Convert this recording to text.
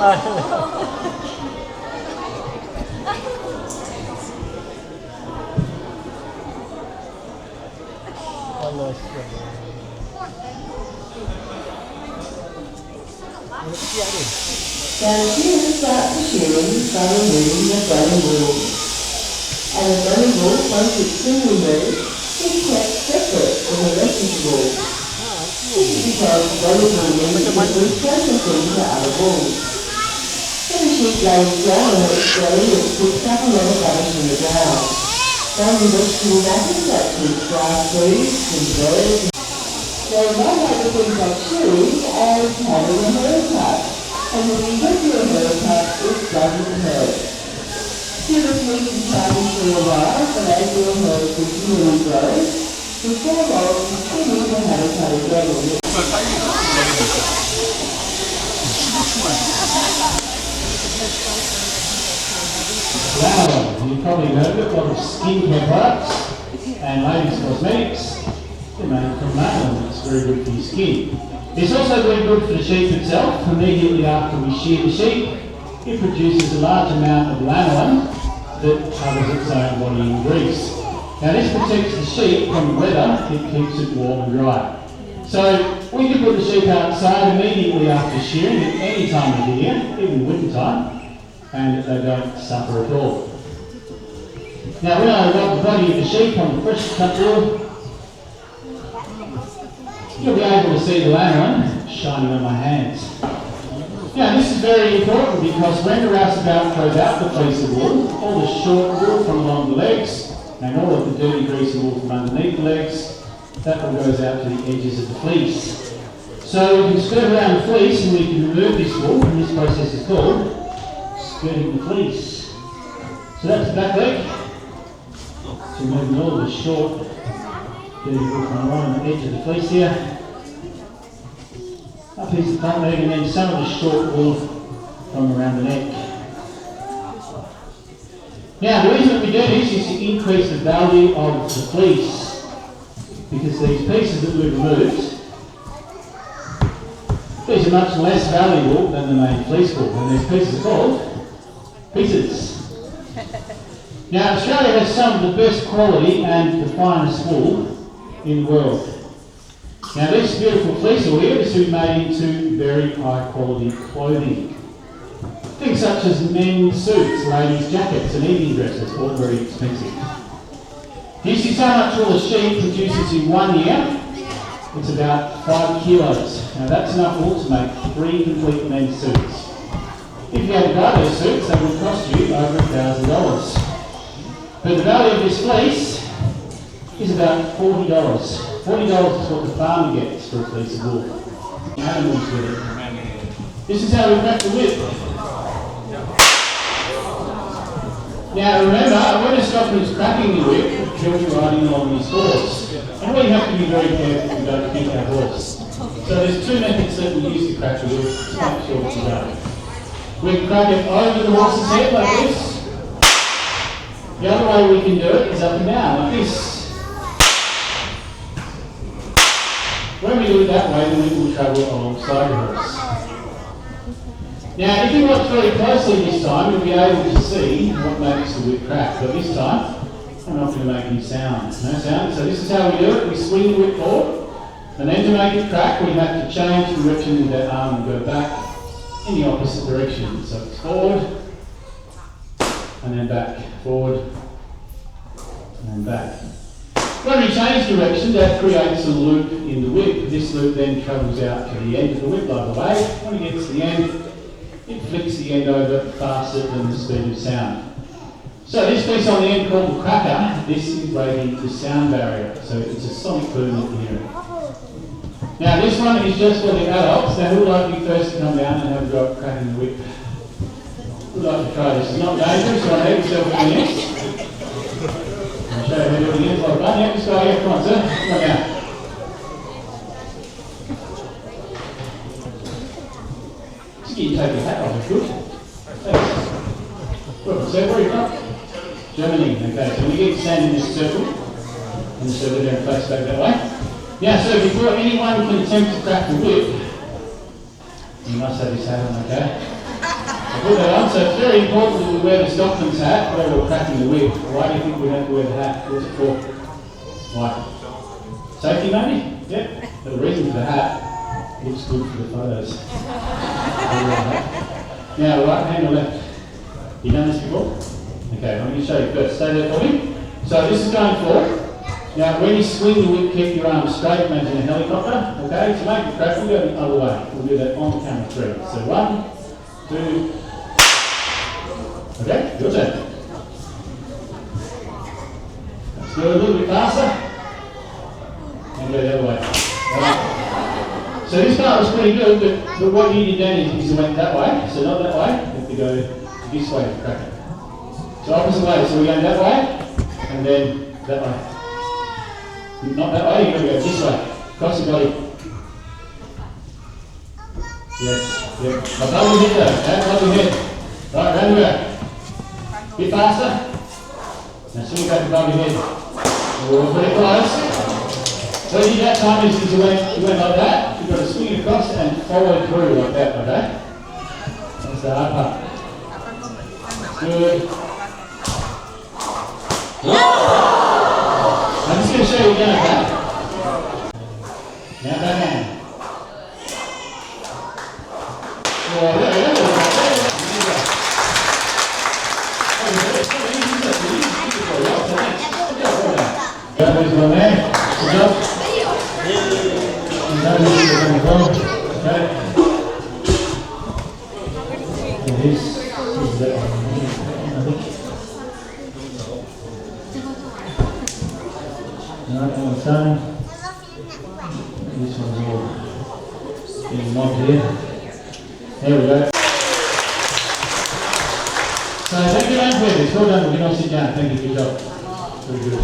Now shearing starts the shearing by removing the bony wool. And the bony wool, once it's been removed, is kept separate from the rest of the wool. This is because the bony wool means it is processing to other wool. When the sheep lays down on its belly, it picks up a lot of rubbish in the ground. Some vegetable matter such as grass seeds and birds. So you might like to think of shearing as having a haircut. And when you get your haircut, it doesn't hurt. Give us weeks and time for a while, but as your hair continually grows, before long, you need to have it cut again. Wow, you've probably heard of it, a lot of skincare products and ladies' cosmetics. They're made from lanolin, it's very good for your skin. It's also very good for the sheep itself. Immediately after we shear the sheep, it produces a large amount of lanolin that covers its own body in grease. Now this protects the sheep from weather, it keeps it warm and dry. So we can put the sheep outside immediately after shearing at any time of the year, even winter time, and they don't suffer at all. Now when I rub the body of the sheep on the fresh cut wool, you'll be able to see the lanolin shining on my hands. Now this is very important because when the rouseabout throws out the fleece of wool, all the short wool from along the legs and all of the dirty greasy wool from underneath the legs, that all goes out to the edges of the fleece. So we can skirt around the fleece and we can remove this wool, and this process is called skirting the fleece. So that's the back leg. So removing all the short dirty wool from along the edge of the fleece here. Up is the front leg, and then some of the short wool from around the neck. Now the reason we do this is to increase the value of the fleece, because these pieces that we've removed, these are much less valuable than the main fleece wool, and these pieces are called pieces. Now Australia has some of the best quality and the finest wool in the world. Now this beautiful fleece wool here is to be made into very high quality clothing. Things such as men's suits, ladies' jackets and evening dresses, all very expensive. This is how much wool a sheep produces in 1 year. It's about 5 kilos. Now that's enough wool to make 3 complete men's suits. If you had to buy those suits, they would cost you over $1,000. But the value of this fleece is about $40. $40 is what the farmer gets for a fleece of wool. Animals with it. This is how we crack the whip. Now remember, when a stocking is cracking the whip, children riding along his horse. And we have to be very careful we don't kick our horse. So there's 2 methods that we use to crack the whip to make sure it's going. We can crack it over the horse's head like this. The other way we can do it is up and down like this. When we do it that way, the whip will travel alongside the horse. Now, if you watch very closely this time, you'll be able to see what makes the whip crack. But this time, I'm not going to make any sound. No sound. So this is how we do it. We swing the whip forward, and then to make it crack, we have to change the direction with that arm and go back in the opposite direction. So it's forward, and then back, forward, and then back. When we change direction, that creates a loop in the whip. This loop then travels out to the end of the whip, by the way. When it gets to the end, it flicks the end over faster than the speed of sound. So this piece on the end called the cracker, this is breaking the sound barrier. So it's a sonic boom that you hear. Now this one is just for the adults. Now who would like you first to come down and have a go at cracking the whip? Who would like to try this? It's not dangerous, so I have yourself in the next. I'll show you how to do it again. Well done. Yeah, just go here. Come on, sir. Come on down. You can take your hat off, it's good. Thanks. Well, so where are you from? Germany. Okay, so when you get to stand in this circle, and the circle there and face back that way. Now, so before anyone can attempt to crack the whip, you must have this hat on, okay? Put that on. So it's very important that we wear the stockman's hat where we're cracking the whip. Why do you think we have to wear the hat? What's it for? Why? Safety maybe? Yep. But the reason for the hat looks good for the photos. Now, right hand or left? You done this before? Okay, I'm going to show you first. Stay there for me. So this is going forward. Now, when you swing the whip, keep your arms straight, imagine a helicopter. Okay, to make it crack, we'll go the other way. We'll do that on camera 3. So 1, 2. Okay, your turn. Let's go a little bit faster. And go the other way. Right. So this part was pretty good, but what you did then is you went that way, so not that way, you have to go this way to crack it. So opposite way, so we're going that way, and then that way. Not that way, you're going to go this way, across the body. Yes, yep. Above your head though, okay? Above your head. Right, round the back. Bit faster. Now swing it back above your head. Oh, pretty close. So what you did that time is you went like that. You've got to swing it across and follow through like that, okay? That's the hard part. Good. I'm just going to show you again, okay? Now back hand. Oh, there we go. That was one there. Good job. And that is going to go. Okay. And this is that one. I think. Alright, one time. This one's all being mobbed here. There we go. So thank you, man, for this. Well done. We can all sit down. Thank you. Good job. Very good.